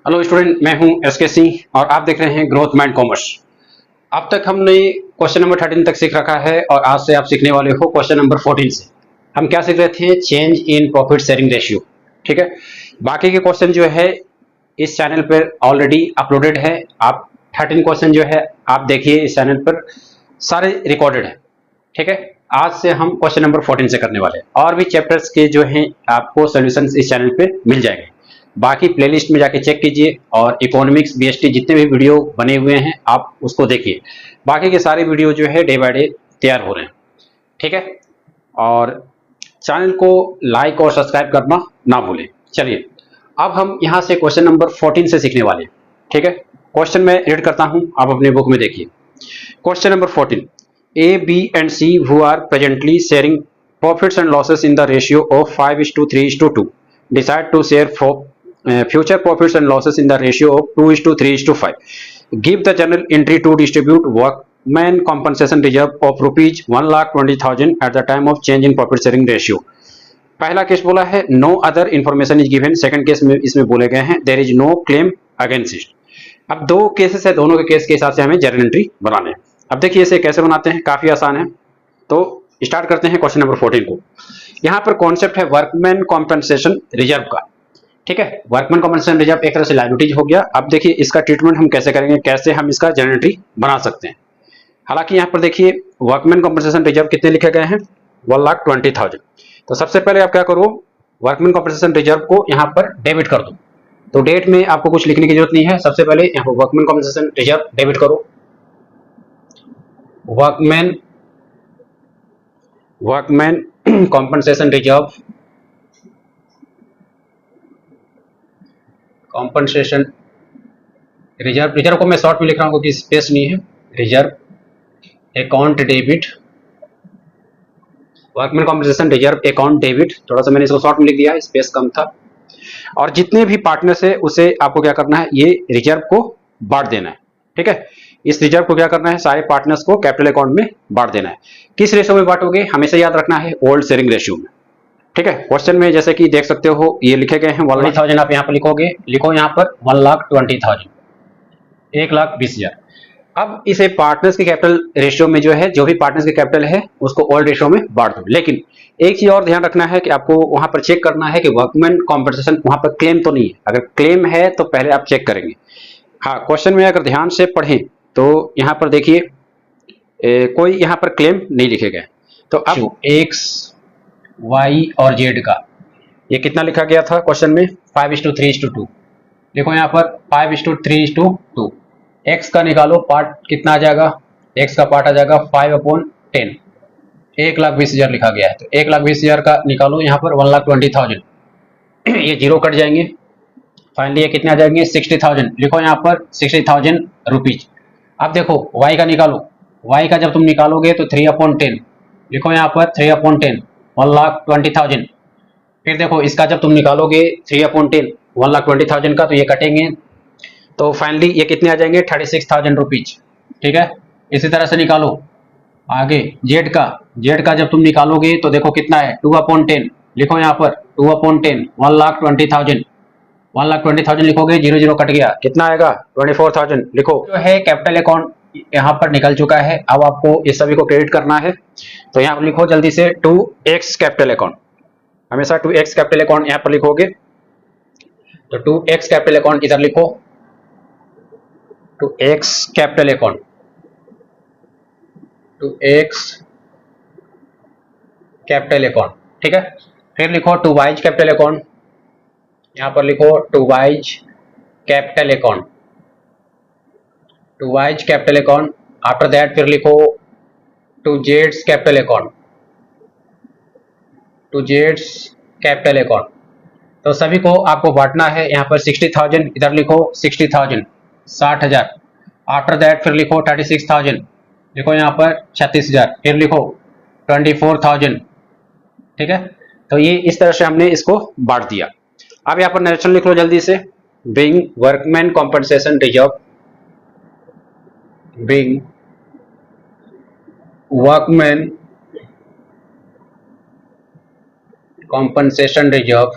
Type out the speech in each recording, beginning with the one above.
Hello student, मैं हूं S के सिंह और आप देख रहे हैं ग्रोथ माइंड कॉमर्स। अब तक हमने क्वेश्चन नंबर 13 तक सीख रखा है और आज से आप सीखने वाले हो क्वेश्चन नंबर 14 से। हम क्या सीख रहे थे? Change in profit sharing ratio. ठीक है, बाकी के क्वेश्चन जो है इस चैनल पर ऑलरेडी अपलोडेड है। आप 13 क्वेश्चन जो है आप देखिए, इस चैनल पर सारे रिकॉर्डेड है। ठीक है, आज से हम क्वेश्चन नंबर 14 से करने वाले हैं और भी चैप्टर्स के जो हैं आपको सॉल्यूशंस इस चैनल पे मिल जाएंगे। बाकी प्लेलिस्ट में जाके चेक कीजिए और इकोनॉमिक्स बीएसटी जितने भी वीडियो बने हुए हैं आप उसको देखिए। बाकी के सारे वीडियो जो है डे बाय डे तैयार हो रहे हैं। ठीक है, और चैनल को लाइक और सब्सक्राइब करना ना भूलें। चलिए, अब हम यहाँ से क्वेश्चन नंबर 14 से सीखने वाले हैं। ठीक है, क्वेश्चन मैं रीड करता हूँ, आप अपने बुक में देखिए। Question number 14, A, B and C who are presently sharing profits and losses in the ratio of 5:3:2 decide to share future profits and losses in the ratio of 2:3:5. Give the journal entry to distribute workman compensation reserve of rupees 1,20,000 at the time of change in profit sharing ratio. पहला case बोला है no other information is given. Second case में इसमें बोले गए हैं there is no claim against it. अब दो केसेस है, दोनों के केस के हिसाब से हमें जर्नल एंट्री बनाने हैं। अब देखिए इसे कैसे बनाते हैं, काफी आसान है। तो स्टार्ट करते हैं क्वेश्चन नंबर 14 को। यहाँ पर कॉन्सेप्ट है वर्कमैन कॉम्पनसेशन रिजर्व का। ठीक है, वर्कमैन कॉम्पनसेशन रिजर्व एक तरह से लायबिलिटीज हो गया। अब देखिए इसका ट्रीटमेंट हम कैसे करेंगे, कैसे हम इसका जर्नल एंट्री बना सकते हैं। हालांकि यहाँ पर देखिए वर्कमैन कॉम्पनसेशन रिजर्व कितने लिखे गए हैं, 1,20,000। तो सबसे पहले आप क्या करो, वर्कमैन कॉम्पनसेशन रिजर्व को यहाँ पर डेबिट कर दो। तो डेट में आपको कुछ लिखने की जरूरत नहीं है। सबसे पहले यहाँ पर वर्कमैन कॉम्पनसेशन रिजर्व डेबिट करो। Workman compensation reserve, compensation reserve, reserve को मैं शॉर्ट में लिख रहा हूँ क्योंकि स्पेस नहीं है। Reserve account debit, workman compensation reserve account debit. थोड़ा सा मैंने इसको शॉर्ट में लिख दिया है, स्पेस कम था। और जितने भी पार्टनर्स है उसे आपको क्या करना है, ये रिजर्व को बांट देना है। ठीक है, इस रिजर्व को क्या करना है, सारे पार्टनर्स को कैपिटल अकाउंट में बांट देना है। किस रेशियो में बांटोगे, हमेशा याद रखना है ओल्ड शेयरिंग रेशियो में। ठीक है, क्वेश्चन में जैसे कि देख सकते हो ये लिखे गए हैं 1,20,000। आप यहाँ पर लिखोगे, लिखो यहाँ पर 1,20,000, 1,20,000। अब इसे पार्टनर्स के कैपिटल रेशियो में जो है, जो भी पार्टनर्स के कैपिटल है उसको ओल्ड रेशियो में बांट दो। लेकिन एक चीज और ध्यान रखना है कि आपको वहां पर चेक करना है कि वर्कमैन कॉम्पनसेशन वहां पर क्लेम तो नहीं है। अगर क्लेम है तो पहले आप चेक करेंगे। हाँ, क्वेश्चन में अगर ध्यान से पढ़ें तो यहाँ पर देखिए कोई यहाँ पर क्लेम नहीं लिखे गए। तो अब एक्स वाई और जेड का ये कितना लिखा गया था क्वेश्चन में, 5:3:2। देखो यहाँ पर 5:3:2। एक्स का निकालो पार्ट, कितना आ जाएगा, एक्स का पार्ट आ जाएगा 5/10, 1,20,000 लिखा गया है। तो 1,20,000 का निकालो यहाँ पर 1,20,000, ये जीरो कट जाएंगे। फाइनली ये कितने आ जाएंगे, 60,000। लिखो यहाँ पर 60,000 रुपीज। अब देखो वाई का निकालो, वाई का जब तुम निकालोगे तो 3/10, लिखो यहाँ पर 3/10, 1,20,000। फिर देखो इसका जब तुम निकालोगे 3/10, 1,20,000 का, तो ये कटेंगे। तो फाइनली ये कितने आ जाएंगे, 36,000 रुपीज। ठीक है, इसी तरह से निकालो आगे जेड का। जेड का जब तुम निकालोगे तो देखो कितना है, 2/10। लिखो यहाँ पर 2/10, 1,20,000, 1,20,000 लिखोगे, 0 कट गया, कितना आएगा, 24,000। लिखो जो है कैपिटल अकाउंट यहाँ पर निकल चुका है। अब आपको इस सभी को क्रेडिट करना है। तो यहाँ पर लिखो जल्दी से 2x कैपिटल अकाउंट। हमेशा 2x कैपिटल अकाउंट यहाँ पर लिखोगे। तो 2x कैपिटल अकाउंट इधर लिखो, 2x capital account, 2x capital account. ठीक है, फिर लिखो 2y कैपिटल अकाउंट, यहां पर लिखो 2y capital account, 2y capital account. After that फिर लिखो 2z capital account, 2z capital account. तो सभी को आपको बांटना है। यहाँ पर 60,000 इधर लिखो, 60,000, 60,000। आफ्टर दैट फिर लिखो 36,000, लिखो यहाँ पर 36,000। फिर लिखो 24,000। ठीक है, तो ये इस तरह से हमने इसको बांट दिया। अब यहाँ पर नरेशन लिख लो जल्दी से, being workman compensation reserve, being workman compensation reserve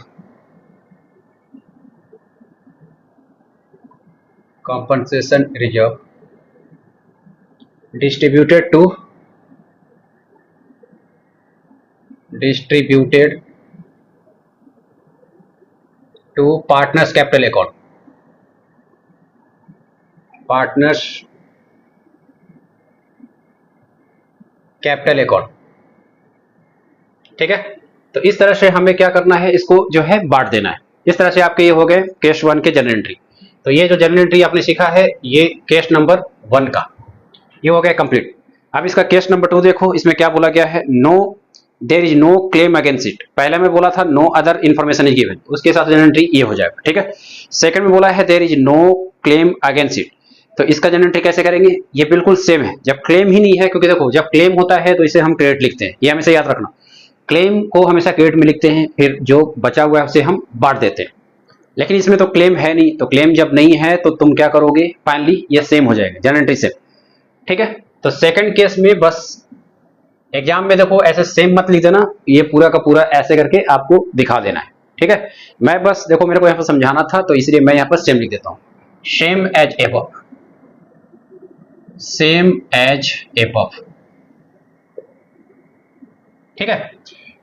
compensation reserve distributed to partners capital account, partners capital account. ठीक है, तो इस तरह से हमें क्या करना है, इसको जो है बांट देना है। इस तरह से आपके ये हो गए केस 1 के जनरल एंट्री। तो ये जो जनरल एंट्री आपने सीखा है ये केस नंबर 1 का ये हो गया कंप्लीट। अब इसका केस नंबर 2 देखो, इसमें क्या बोला गया है, no there is no claim against it. पहले में बोला था no other information is given, उसके हिसाब से जनरल एंट्री ये हो जाएगा। ठीक है, सेकंड में बोला है there is no claim against it, तो इसका जनरल एंट्री कैसे करेंगे, ये बिल्कुल सेम है। जब क्लेम ही नहीं है, क्योंकि देखो जब क्लेम होता है तो इसे हम क्रेडिट लिखते हैं, ये हमेशा याद रखना, क्लेम को हमेशा क्रेडिट में लिखते हैं, फिर जो बचा हुआ है उसे हम बांट देते हैं। लेकिन इसमें तो क्लेम है नहीं, तो क्लेम जब नहीं है तो तुम क्या करोगे, फाइनली ये सेम हो जाएगा जनरल एंट्री से। ठीक है, तो सेकंड केस में बस एग्जाम में देखो ऐसे सेम मत लिख देना, ये पूरा का पूरा ऐसे करके आपको दिखा देना है। ठीक है, मैं बस देखो मेरे को यहाँ पर समझाना था तो इसलिए मैं यहाँ पर सेम लिख देता हूँ, same as above, same as above. ठीक है,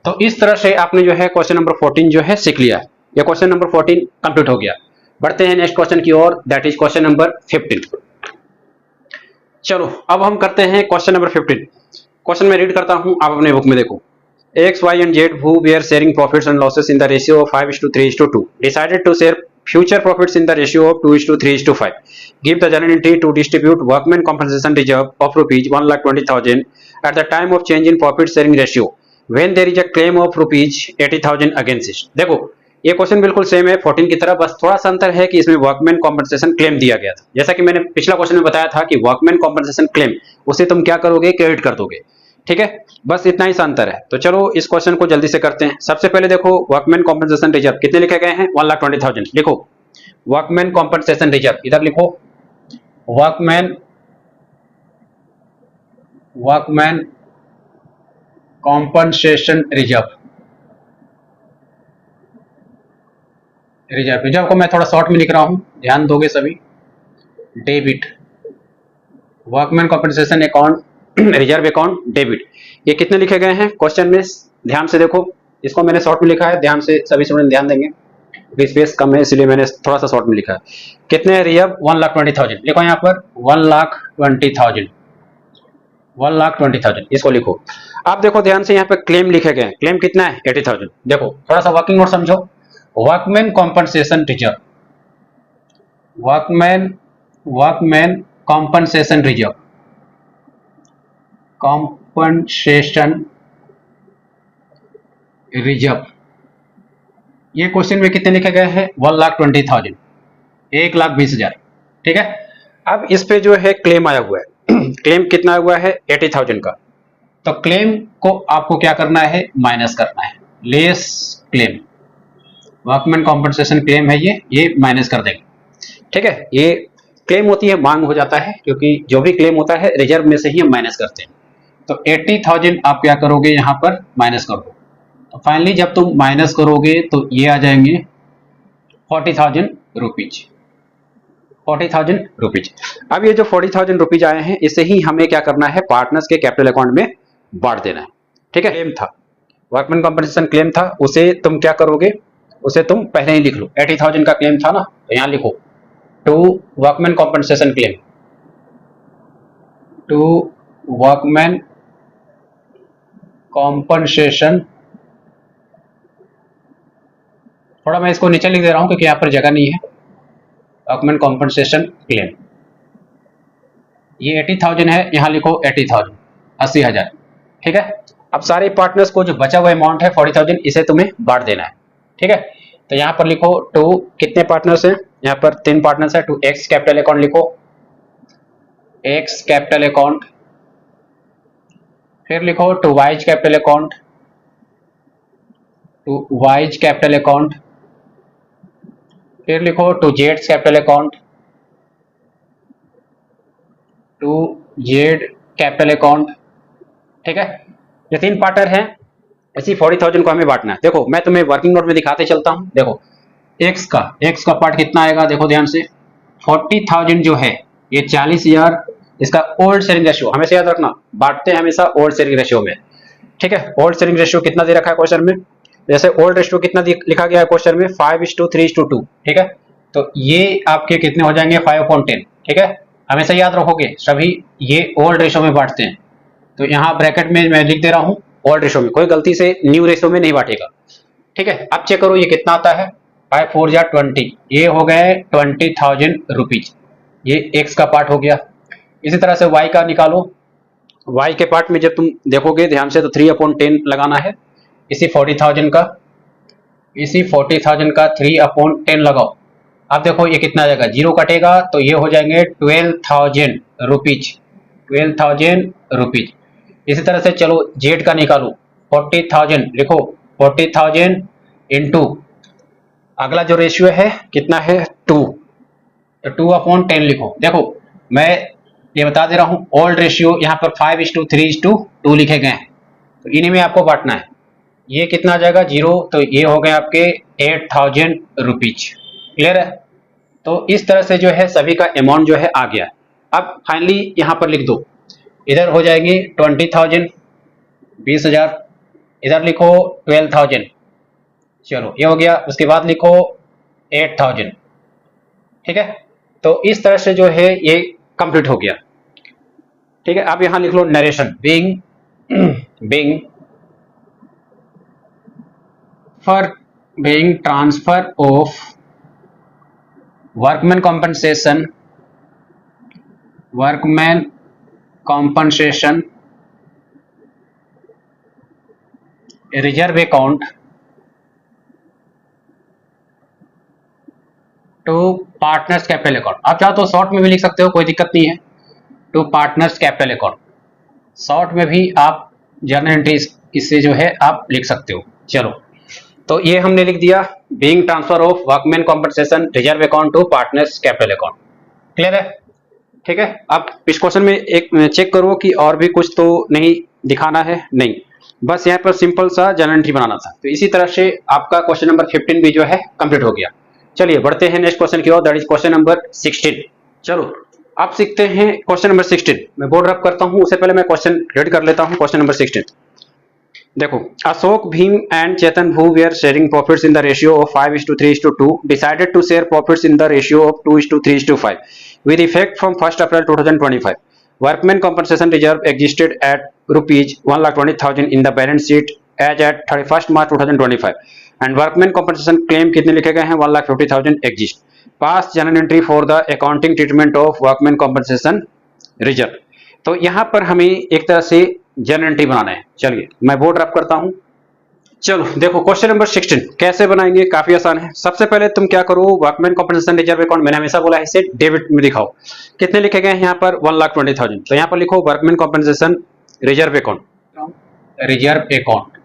तो इस तरह से आपने जो है क्वेश्चन नंबर 14 जो है सीख लिया। ये क्वेश्चन नंबर 14 कंप्लीट हो गया। बढ़ते हैं नेक्स्ट क्वेश्चन की ओर, दैट इज क्वेश्चन नंबर 15। चलो अब हम करते हैं क्वेश्चन नंबर 15। क्वेश्चन में रीड करता हूं, आप अपने बुक में देखो। X, Y and Z who were sharing profits and losses in the ratio of 5:3:2 decided to share future profits in the ratio of 2:3:5. Give the journal entry to distribute workmen compensation reserve of rupees 1,20,000 at the time of change in profit sharing ratio when there is a claim of rupees 80,000 against it. देखो ये question बिल्कुल same है 14 की तरह, बस थोड़ा सा अंतर है कि इसमें वर्कमैन कॉम्पनसेशन क्लेम दिया गया था। जैसा कि मैंने पिछला क्वेश्चन में बताया था कि वर्कमैन कॉम्पनसेशन क्लेम उसे तुम क्या करोगे, क्रेडिट कर दोगे। ठीक है, बस इतना ही सा अंतर है। तो चलो इस क्वेश्चन को जल्दी से करते हैं। सबसे पहले देखो वर्कमैन कॉम्पनसेशन रिजर्व कितने लिखे गए हैं, 1,20,000। लिखो वर्कमैन कॉम्पनसेशन रिजर्व, इधर लिखो वर्कमैन कॉम्पनसेशन रिजर्व। रिजर्व को मैं थोड़ा शॉर्ट में लिख रहा हूं, ध्यान दोगे सभी। Debit, workman compensation account, reserve account debit. ये कितने लिखे गए हैं क्वेश्चन में, ध्यान से देखो। इसको मैंने शॉर्ट में लिखा है, ध्यान से सभी स्टूडेंट ध्यान देंगे, स्पेस कम है इसलिए मैंने थोड़ा सा शॉर्ट में लिखा है। कितने रिजर्व, 1,20,000। लिखो यहाँ पर 1,20,000, 1,20,000 इसको लिखो। आप देखो ध्यान से यहाँ पे क्लेम लिखे गए हैं, क्लेम कितना है 80,000। देखो थोड़ा सा वर्किंग नोट समझो, workman compensation reserve, workman compensation reserve, compensation reserve, ये क्वेश्चन में कितने लिखे गए हैं, 1,20,000, 1,20,000। ठीक है, अब इस पे जो है क्लेम आया हुआ है क्लेम कितना हुआ है 80,000 का। तो क्लेम को आपको क्या करना है, माइनस करना है, less claim, workman compensation claim है ये माइनस कर देंगे। ठीक है, ये क्लेम होती है मांग हो जाता है, क्योंकि जो भी क्लेम होता है रिजर्व में से ही हम माइनस करते हैं। तो 80,000 आप क्या करोगे, यहाँ पर माइनस कर दो। तो फाइनली जब तुम माइनस करोगे तो ये आ जाएंगे 40,000 रुपीज, 40,000 रुपीज। अब ये जो 40,000 रुपीज आए हैं इसे ही हमें क्या करना है, पार्टनर्स के कैपिटल अकाउंट में बांट देना है। ठीक है, क्लेम था, वर्कमैन कॉम्पनसेशन क्लेम था, उसे तुम क्या करोगे, उसे तुम पहले ही लिख लो। 80,000 का क्लेम था ना, तो यहां लिखो to workman compensation claim, to workman compensation. थोड़ा मैं इसको नीचे लिख दे रहा हूं क्योंकि यहां पर जगह नहीं है। वर्कमैन कॉम्पनसेशन क्लेम, ये 80,000 है, यहां लिखो 80,000, 80,000। ठीक है, अब सारे पार्टनर्स को जो बचा हुआ अमाउंट है 40,000 इसे तुम्हें बांट देना है। ठीक है, तो यहां पर लिखो टू, कितने पार्टनर्स हैं, यहां पर 3 पार्टनर्स है, टू एक्स कैपिटल अकाउंट लिखो, एक्स कैपिटल अकाउंट, फिर लिखो to Y's capital account, to Y's capital account, फिर लिखो टू जेड्स capital account, to Z capital account. ठीक है, ये 3 पार्टनर हैं, इसी 40,000 को हमें बांटना है। देखो मैं तुम्हें वर्किंग नोट में दिखाते चलता हूं। देखो एक्स का पार्ट कितना आएगा, देखो ध्यान से 40,000 जो है ये 40,000 इसका ओल्ड शेयरिंग रेशियो हमेशा याद रखना, बांटते हैं हमेशा ओल्ड शेयरिंग रेशियो में, ठीक है। ओल्ड शेयरिंग रेशियो कितना दे रखा है क्वेश्चन में, जैसे ओल्ड रेशियो कितना लिखा गया है क्वेश्चन में 5:3:2, ठीक है। तो ये आपके कितने हो जाएंगे 5/10, ठीक है। हमेशा याद रखोगे सभी ये ओल्ड रेशियो में बांटते हैं, तो यहाँ ब्रैकेट में मैं लिख दे रहा हूँ ओल्ड रेशियो में, कोई गलती से न्यू रेशियो में नहीं बांटेगा, ठीक है। अब चेक करो ये कितना आता है, 5 4 जा 20, ये हो गए 20,000 रुपीज, ये एक्स का पार्ट हो गया। इसी तरह से वाई का निकालो, वाई के पार्ट में जब तुम देखोगे ध्यान से तो 3/10 लगाना है, इसी 40,000 का, इसी 40,000 का 3/10 लगाओ। अब देखो ये कितना आ जाएगा, जीरो कटेगा तो ये हो जाएंगे 12,000 रुपीज, 12,000 रुपीज। इसी तरह से चलो जेड का निकालो, 40,000 लिखो, 40,000 इंटू अगला जो रेशियो है कितना है 2, तो 2/10 लिखो। देखो मैं ये बता दे रहा हूँ ओल्ड रेशियो यहाँ पर 5:3:2 लिखे गए हैं, तो इन्हीं में आपको बांटना है। ये कितना आ जाएगा जीरो, तो ये हो गए आपके 8,000 रुपीज, क्लियर है। तो इस तरह से जो है सभी का अमाउंट जो है आ गया। अब फाइनली यहाँ पर लिख दो, इधर हो जाएगी 20,000 20,000, इधर लिखो 12,000, चलो ये हो गया। उसके बाद लिखो 8,000, ठीक है। तो इस तरह से जो है ये कंप्लीट हो गया, ठीक है। अब यहां लिख लो narration, being transfer of workman compensation reserve account to partners capital account. आप चाहो तो शॉर्ट में भी लिख सकते हो, कोई दिक्कत नहीं है, to partners capital account, short में भी आप जर्नल एंट्री इससे जो है आप लिख सकते हो। चलो तो ये हमने लिख दिया, being transfer of workman compensation reserve account to partners capital account, clear है, ठीक है। अब इस क्वेश्चन में एक चेक करो कि और भी कुछ तो नहीं दिखाना है, नहीं, बस यहाँ पर सिंपल सा जर्नल एंट्री बनाना था। तो इसी तरह से आपका क्वेश्चन नंबर 15 भी जो है कंप्लीट हो गया। चलिए बढ़ते हैं नेक्स्ट क्वेश्चन की ओर, दैट इज क्वेश्चन नंबर 16। चलो अब सीखते हैं क्वेश्चन नंबर 16। मैं बोर्ड रब करता हूं, उससे पहले मैं क्वेश्चन रेड कर लेता हूं। क्वेश्चन नंबर 16 देखो, Ashok, Bhim and Chetan who were sharing profits in the ratio of 5:3:2 decided to share profits in the ratio of 2:3:5 with effect from 1st April 2025. Workmen compensation reserve existed at rupees 1,20,000 in the balance sheet as at 31st March 2025 and workmen compensation claim कितने लिखे गए हैं 1,50,000 exist. Pass journal entry for the accounting treatment of workmen compensation reserve. तो यहाँ पर हमें एक तरह से जर्नल एंट्री बनाना है। चलिए मैं बोर्ड रब करता हूं। चलो देखो क्वेश्चन नंबर 16 कैसे बनाएंगे, काफी आसान है। सबसे पहले तुम क्या करो, वर्कमैन कॉम्पनसेशन रिजर्व अकाउंट, मैंने हमेशा बोला है इसे डेबिट में दिखाओ। कितने लिखे गए हैं यहाँ पर 1,20,000, तो यहाँ पर लिखो workman compensation reserve account, reserve account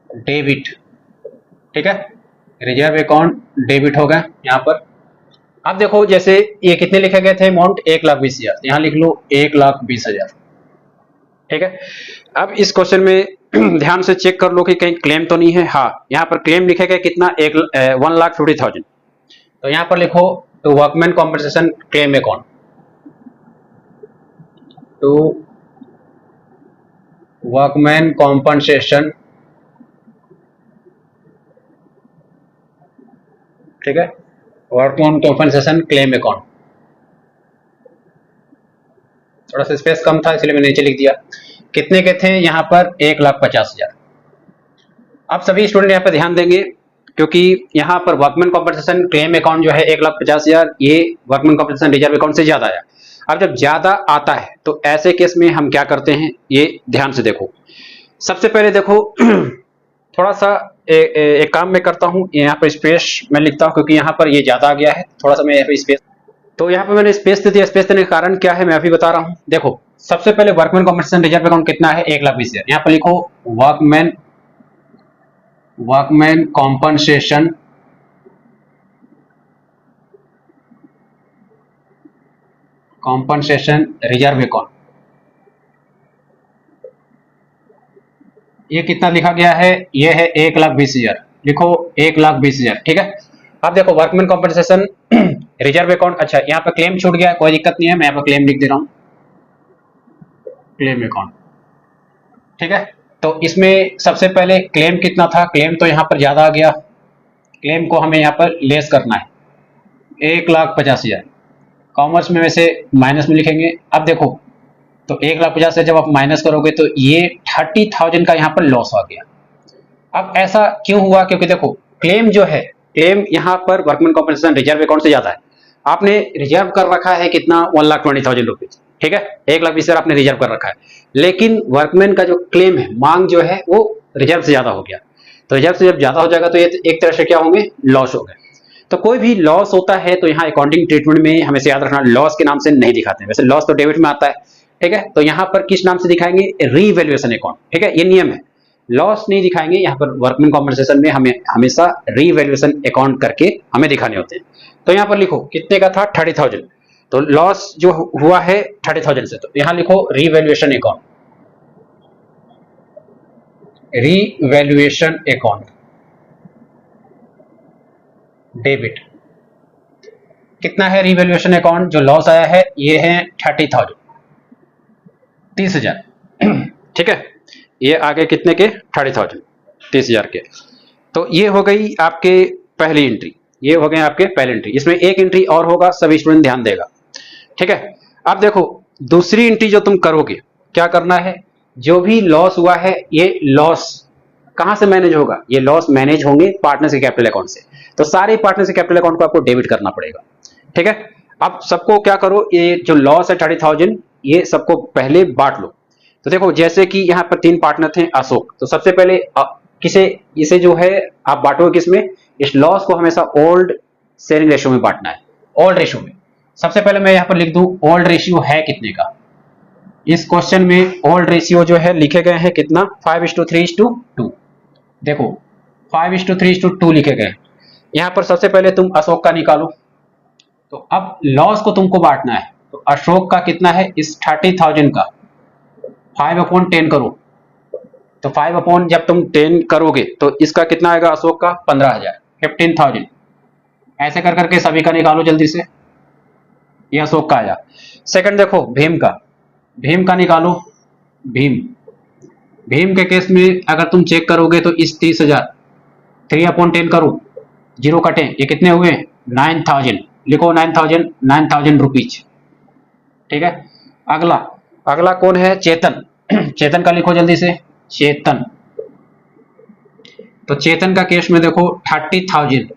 debit, ठीक है, रिजर्व अकाउंट डेबिट हो गए यहाँ पर। अब देखो जैसे ये कितने लिखे गए थे अमाउंट 1,20,000, यहाँ लिख लो 1,20,000, ठीक है। अब इस क्वेश्चन में ध्यान से चेक कर लो कि कहीं क्लेम तो नहीं है। हाँ, यहाँ पर क्लेम लिखे गए कितना 1,50,000, तो यहाँ पर लिखो to workman compensation claim account, to workman compensation, ठीक है, वर्कमैन कॉम्पनसेशन क्लेम अकाउंट। थोड़ा सा स्पेस कम था इसलिए मैंने नीचे लिख दिया। कितने के थे यहाँ पर 1,50,000। अब सभी स्टूडेंट यहाँ पर ध्यान देंगे क्योंकि यहाँ पर वर्कमैन कॉम्पनसेशन क्लेम अकाउंट जो है 1,50,000 ये वर्कमैन कॉम्पनसेशन रिजर्व अकाउंट से ज्यादा आया। अब जब ज्यादा आता है तो ऐसे केस में हम क्या करते हैं, ये ध्यान से देखो। सबसे पहले देखो थोड़ा सा एक काम मैं करता हूँ, यहाँ पर स्पेस मैं लिखता हूँ क्योंकि यहाँ पर ये ज्यादा आ गया है, थोड़ा सा मैं यहाँ पर स्पेस, तो यहाँ पे मैंने स्पेस दे दिया। स्पेस देने का कारण क्या है मैं अभी बता रहा हूँ। देखो सबसे पहले वर्कमैन कॉम्पनसेशन रिजर्व अकाउंट कितना है 1,20,000, यहाँ पर लिखो वर्कमैन कॉम्पनसेशन रिजर्व अकाउंट, ये कितना लिखा गया है, ये है 1,20,000, लिखो 1,20,000, ठीक है। अब देखो वर्कमैन कॉम्पनसेशन रिजर्व अकाउंट, अच्छा यहाँ पर क्लेम छूट गया, कोई दिक्कत नहीं है, मैं यहाँ पर क्लेम लिख दे रहा हूँ, क्लेम अकाउंट। ठीक है, तो इसमें सबसे पहले क्लेम कितना था, क्लेम तो यहाँ पर ज्यादा आ गया, क्लेम को हमें यहाँ पर लेस करना है 1,50,000। कॉमर्स में वैसे माइनस में लिखेंगे। अब देखो, तो 1,50,000 से जब आप माइनस करोगे तो ये 30,000 का यहाँ पर लॉस आ गया। अब ऐसा क्यों हुआ, क्योंकि देखो क्लेम जो है, क्लेम यहाँ पर वर्कमैन कॉम्पनसेशन रिजर्व अकाउंट से ज्यादा है। आपने रिजर्व कर रखा है कितना, 1,20,000 रुपीज, ठीक है, 1,20,000 आपने रिजर्व कर रखा है, लेकिन वर्कमैन का जो क्लेम है, मांग जो है वो रिजर्व से ज्यादा हो गया। तो रिजर्व से जब ज्यादा हो जाएगा तो ये एक तरह से क्या होंगे, लॉस हो गए। तो कोई भी लॉस होता है तो यहाँ अकाउंटिंग ट्रीटमेंट में हमें याद रखना, लॉस के नाम से नहीं दिखाते हैं। वैसे लॉस तो डेबिट में आता है, ठीक है, तो यहाँ पर किस नाम से दिखाएंगे, रीवैल्यूएशन अकाउंट। ठीक है, ये नियम है, लॉस नहीं दिखाएंगे यहाँ पर। वर्कमैन कॉम्पनसेशन में हमें हमेशा रीवैल्यूएशन अकाउंट करके हमें दिखाने होते हैं। तो यहाँ पर लिखो कितने का था, 30,000, तो लॉस जो हुआ है 30,000 से, तो यहाँ लिखो revaluation account, revaluation account debit. कितना है रीवैल्यूएशन अकाउंट, जो लॉस आया है ये है 30,000, 30,000। ठीक है, ये आगे कितने के, 30,000, 30,000 के। तो ये हो गई आपके पहली एंट्री, ये हो गए आपके पहली एंट्री। इसमें एक एंट्री और होगा, सभी स्टूडेंट ध्यान देगा। ठीक है, अब देखो दूसरी एंट्री जो तुम करोगे, क्या करना है, जो भी लॉस हुआ है ये लॉस कहां से मैनेज होगा, ये लॉस मैनेज होंगे पार्टनर्स के कैपिटल अकाउंट से। तो सारे पार्टनर्स के कैपिटल अकाउंट को आपको डेबिट करना पड़ेगा। ठीक है, अब सबको क्या करो, ये जो लॉस है 30,000, ये सबको पहले बांट लो। तो देखो जैसे कि यहाँ पर 3 पार्टनर थे, अशोक, तो सबसे पहले किसे, इसे जो है आप बांटोगे किसमें, इस लॉस को हमेशा ओल्ड शेयरिंग रेशियो में बांटना है, ओल्ड रेशियो में। सबसे पहले मैं यहाँ पर लिख दूं ओल्ड रेशियो है कितने का, इस क्वेश्चन में ओल्ड रेशियो जो है लिखे गए हैं कितना, 5:3:2। देखो 5:3:2 लिखे गए। यहाँ पर सबसे पहले तुम अशोक का निकालो, तो अब लॉस को तुमको बांटना है, तो अशोक का कितना है, इस 30,000 का 5/10 करो, तो 5 जब तुम 10 करोगे तो इसका कितना आएगा, अशोक का 15,000, 15,000। ऐसे कर करके सभी का निकालो जल्दी से, ये अशोक का आया। सेकंड देखो भीम का, भीम का निकालो, भीम, भीम के केस में अगर तुम चेक करोगे तो इस 30,000 3/10 करो, 0 कटे, ये कितने हुए, 9,000, लिखो 9,000, 9,000 रुपीज। ठीक है, अगला, अगला कौन है, चेतन, चेतन का लिखो जल्दी से, चेतन। तो चेतन का केस में देखो 30,000,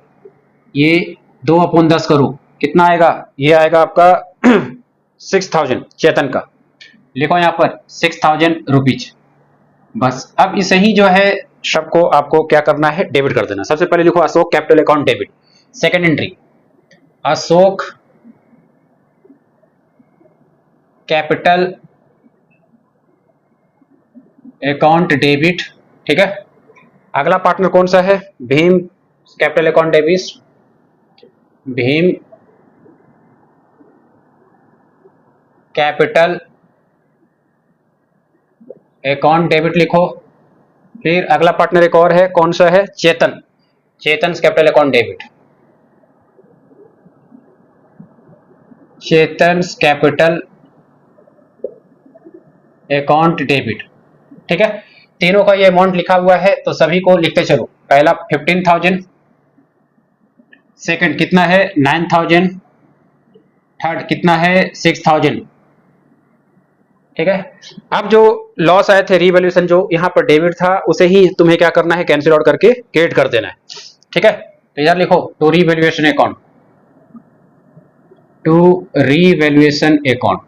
ये 2/10 करो, कितना आएगा, ये आएगा आपका 6,000, चेतन का, लिखो यहाँ पर 6,000 रुपीज। बस अब इसे ही जो है सबको आपको क्या करना है, डेबिट कर देना। सबसे पहले लिखो Ashok capital account debit, second entry Ashok capital account debit. ठीक है, अगला पार्टनर कौन सा है, Bhim capital account debit, Bhim capital account debit लिखो। फिर अगला पार्टनर एक और है, कौन सा है, चेतन, चेतन कैपिटल अकाउंट डेबिट, चेतन कैपिटल अकाउंट डेबिट। ठीक है, तीनों का ये अमाउंट लिखा हुआ है, तो सभी को लिखते चलो। पहला 15,000, सेकंड कितना है 9,000, थर्ड कितना है 6,000। ठीक है, अब जो लॉस आए थे रीवैल्यूएशन जो यहाँ पर डेबिट था, उसे ही तुम्हें क्या करना है, कैंसिल आउट करके क्रेडिट कर देना है। ठीक है, तो इधर लिखो to revaluation account, to revaluation account.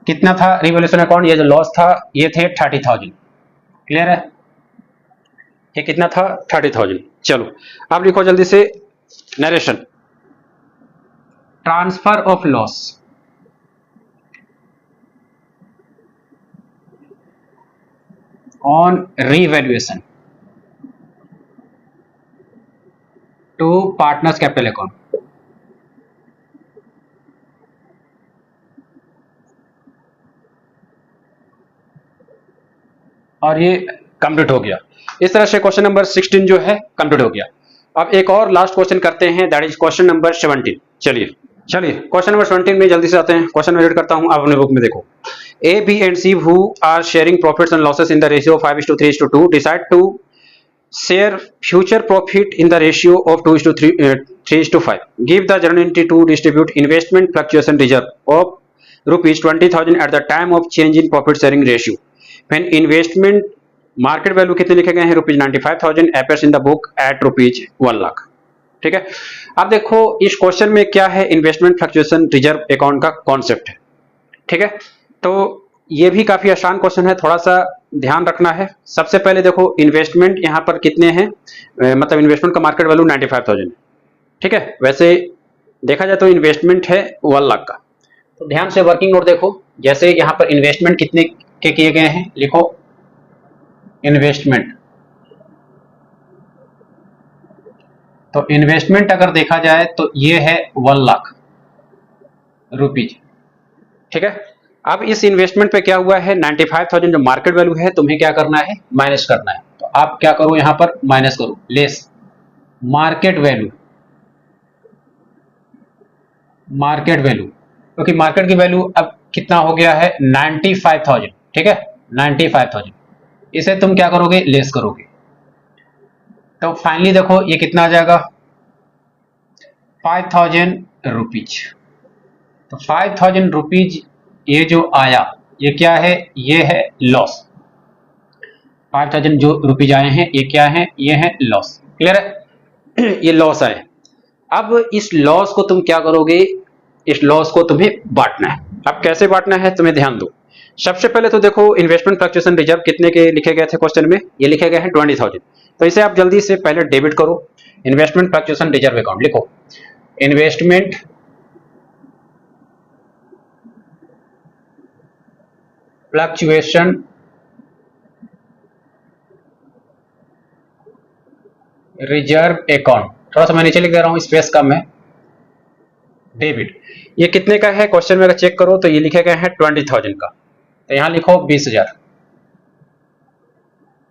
कितना था रीवैल्यूएशन अकाउंट, ये जो लॉस था ये थे 30,000। क्लियर है, ये कितना था 30,000। चलो अब लिखो जल्दी से narration, transfer of loss, on revaluation to partners capital account। और ये कंप्लीट हो गया। इस तरह से क्वेश्चन नंबर 16 जो है कंप्लीट हो गया। अब एक और लास्ट क्वेश्चन करते हैं, दैट इज क्वेश्चन नंबर 17। चलिए क्वेश्चन नंबर 17 में जल्दी से आते हैं। क्वेश्चन रीड करता हूं, आप अपने बुक में देखो। A, B and C who are sharing profits and losses in the ratio 5:3:2 decide to share future profit in the ratio of 3:5. Give the journal entry to distribute investment fluctuation reserve of rupees 20,000 at the time of change in profit sharing ratio. When investment market value कितने लिखे गए हैं, rupees 95,000 appears in the book at rupees 1 lakh. ठीक है, अब देखो इस question में क्या है, इन्वेस्टमेंट फ्लक्चुएशन रिजर्व अकाउंट का कॉन्सेप्ट है। ठीक है, तो ये भी काफी आसान क्वेश्चन है, थोड़ा सा ध्यान रखना है। सबसे पहले देखो इन्वेस्टमेंट यहाँ पर कितने हैं, मतलब इन्वेस्टमेंट का मार्केट वैल्यू 95,000 है। ठीक है, वैसे देखा जाए तो इन्वेस्टमेंट है 1 लाख का। तो ध्यान से वर्किंग नोट देखो, जैसे यहाँ पर इन्वेस्टमेंट कितने के किए गए हैं, लिखो इन्वेस्टमेंट। तो इन्वेस्टमेंट अगर देखा जाए तो ये है 1 लाख रुपीज। ठीक है, अब इस इन्वेस्टमेंट पे क्या हुआ है, 95,000 जो मार्केट वैल्यू है, तुम्हें क्या करना है, माइनस करना है। तो आप क्या करो, यहां पर माइनस करो, लेस मार्केट वैल्यू, क्योंकि मार्केट की वैल्यू अब कितना हो गया है, 95,000। ठीक है, 95,000, इसे तुम क्या करोगे, लेस करोगे। तो फाइनली देखो ये कितना आ जाएगा, 5,000 रुपीज। तो 5,000 रुपीज ये जो आया, ये क्या है, ये है लॉस। 5,000 जो रुपीज आए हैं, ये क्या है, ये है लॉस। क्लियर है, ये लॉस आए। अब इस लॉस को तुम क्या करोगे, इस लॉस को तुम्हें बांटना है। अब कैसे बांटना है, तुम्हें ध्यान दो। सबसे पहले तो देखो इन्वेस्टमेंट फ्लक्चुएशन रिजर्व कितने के लिखे गए थे क्वेश्चन में, ये लिखे गए हैं 20,000। तो इसे आप जल्दी से पहले डेबिट करो, इन्वेस्टमेंट फ्लक्चुएशन रिजर्व अकाउंट लिखो, इन्वेस्टमेंट फ्लक्चुएशन रिजर्व अकाउंट, थोड़ा सा मैं नीचे लिख दे रहा हूं, स्पेस कम है, डेबिट। ये कितने का है, क्वेश्चन में अगर चेक करो तो ये लिखे गए हैं 20,000 का। तो यहां लिखो 20,000।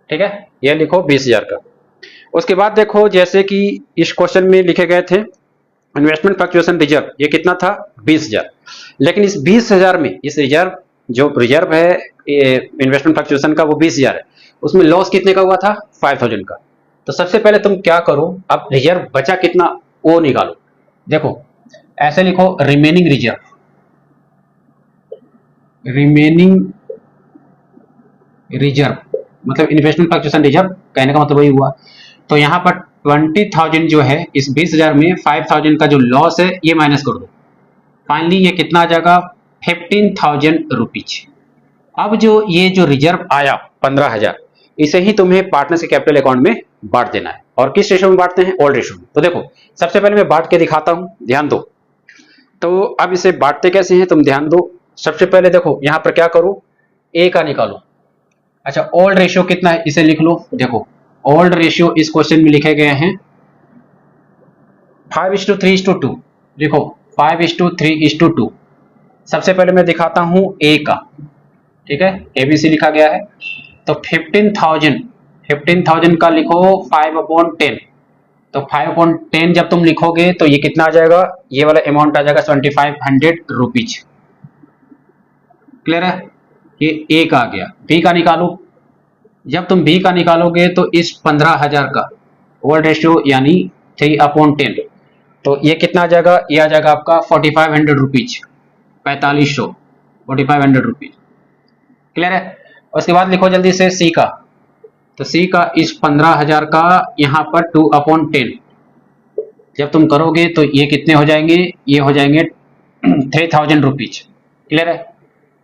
ठीक है, ये लिखो 20,000 का। उसके बाद देखो जैसे कि इस क्वेश्चन में लिखे गए थे इन्वेस्टमेंट फ्लक्चुएशन रिजर्व, ये कितना था, 20,000। लेकिन इस 20,000 में, इस रिजर्व जो रिजर्व है इन्वेस्टमेंट फ्लक्चुएशन का, वो 20,000 है, उसमें लॉस कितने का हुआ था, 5,000 का। तो सबसे पहले तुम क्या करो, अब रिजर्व बचा कितना वो निकालो। देखो ऐसे लिखो, रिमेनिंग रिजर्व, मतलब इन्वेस्टमेंट फ्लक्चुएशन रिजर्व, कहने का मतलब वही हुआ। तो यहाँ पर 20,000 जो है, इस 20,000 में 5,000 का जो लॉस है ये माइनस कर दो। फाइनली ये कितना आ जाएगा, 15,000 रुपीज। अब जो ये जो रिजर्व आया 15,000, इसे ही तुम्हें पार्टनर्स के कैपिटल अकाउंट में बांट देना है। और किस रेशो में बांटते हैं, ओल्ड रेशो में। तो देखो सबसे पहले मैं बांट के दिखाता हूं, ध्यान दो। तो अब इसे बांटते कैसे हैं, तुम ध्यान दो। सबसे पहले देखो यहां पर क्या करो, ए का निकालो। अच्छा, ओल्ड रेशियो कितना है, इसे लिख लो। देखो ओल्ड रेशियो इस क्वेश्चन में लिखे गए हैं 5:3:2। लिखो 5:3:2। सबसे पहले मैं दिखाता हूं ए का। ठीक है, एबीसी लिखा गया है। तो 15,000 का लिखो 5/10। तो 5/10 जब तुम लिखोगे तो ये कितना आ जाएगा, ये वाला अमाउंट आ जाएगा 2,500 रुपीज। क्लियर है, ये ए का आ गया। बी का निकालो। जब तुम बी का निकालोगे तो इस 15,000 का ओल्ड रेशियो यानी 3/10, तो ये कितना आ जाएगा, ये आ जाएगा आपका 4,500 रुपीज, 4,500, 4,500 रुपीज। क्लियर है। उसके बाद लिखो जल्दी से सी का। तो सी का इस 15,000 का यहाँ पर 2/10 जब तुम करोगे तो ये कितने हो जाएंगे, ये हो जाएंगे 3,000 रुपीज। क्लियर है।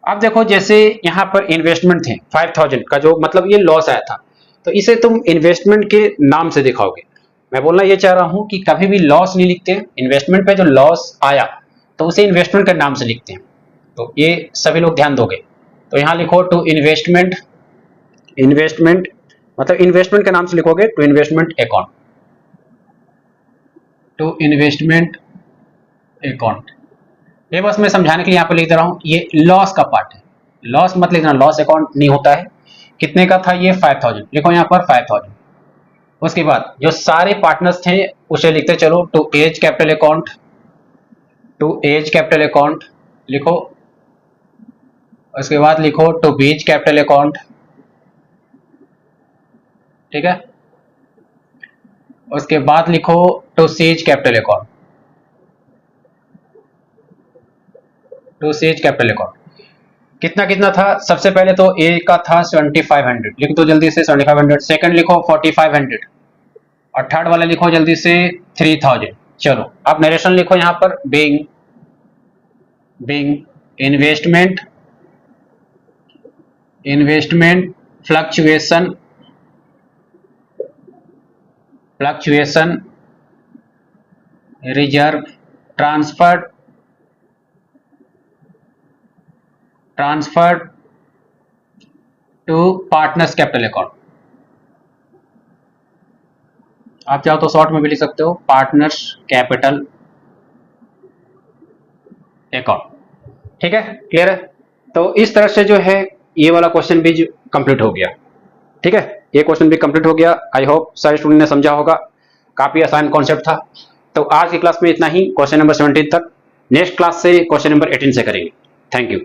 अब देखो जैसे यहाँ पर इन्वेस्टमेंट थे 5,000 का, जो मतलब ये लॉस आया था, तो इसे तुम इन्वेस्टमेंट के नाम से दिखाओगे। मैं बोलना ये चाह रहा हूं कि कभी भी लॉस नहीं लिखते, इन्वेस्टमेंट पे जो लॉस आया तो उसे इन्वेस्टमेंट के नाम से लिखते हैं। तो ये सभी लोग ध्यान दोगे। तो यहाँ लिखो टू इन्वेस्टमेंट मतलब इन्वेस्टमेंट के नाम से लिखोगे to investment account, to investment account. ये बस मैं समझाने के लिए यहाँ पे लिख दे रहा हूँ, ये लॉस का पार्ट है। लॉस मत लिखना, लॉस अकाउंट नहीं होता है। कितने का था ये, 5,000। लिखो यहाँ पर 5,000। उसके बाद जो सारे पार्टनर्स थे उसे लिखते चलो to A's capital account, to A's capital account लिखो। उसके बाद लिखो टू बीज कैपिटल अकाउंट, ठीक है। उसके बाद लिखो to C's capital account, to C's capital account. कितना कितना था? सबसे पहले तो ए का था 7500, लिख दो जल्दी से 7500। सेकंड लिखो 4500 और थर्ड वाला लिखो जल्दी से 3000। चलो आप नरेशन लिखो यहां पर, being investment fluctuation reserve transferred to partners capital account. आप चाहो तो शॉर्ट में भी लिख सकते हो, पार्टनर्स कैपिटल अकाउंट, ठीक है। क्लियर है? तो इस तरह से जो है ये वाला क्वेश्चन भी कंप्लीट हो गया, ठीक है। ये क्वेश्चन भी कंप्लीट हो गया। आई होप सारे स्टूडेंट ने समझा होगा, काफी आसान कॉन्सेप्ट था। तो आज की क्लास में इतना ही, क्वेश्चन नंबर 17 तक। नेक्स्ट क्लास से क्वेश्चन नंबर 18 से करेंगे। Thank you.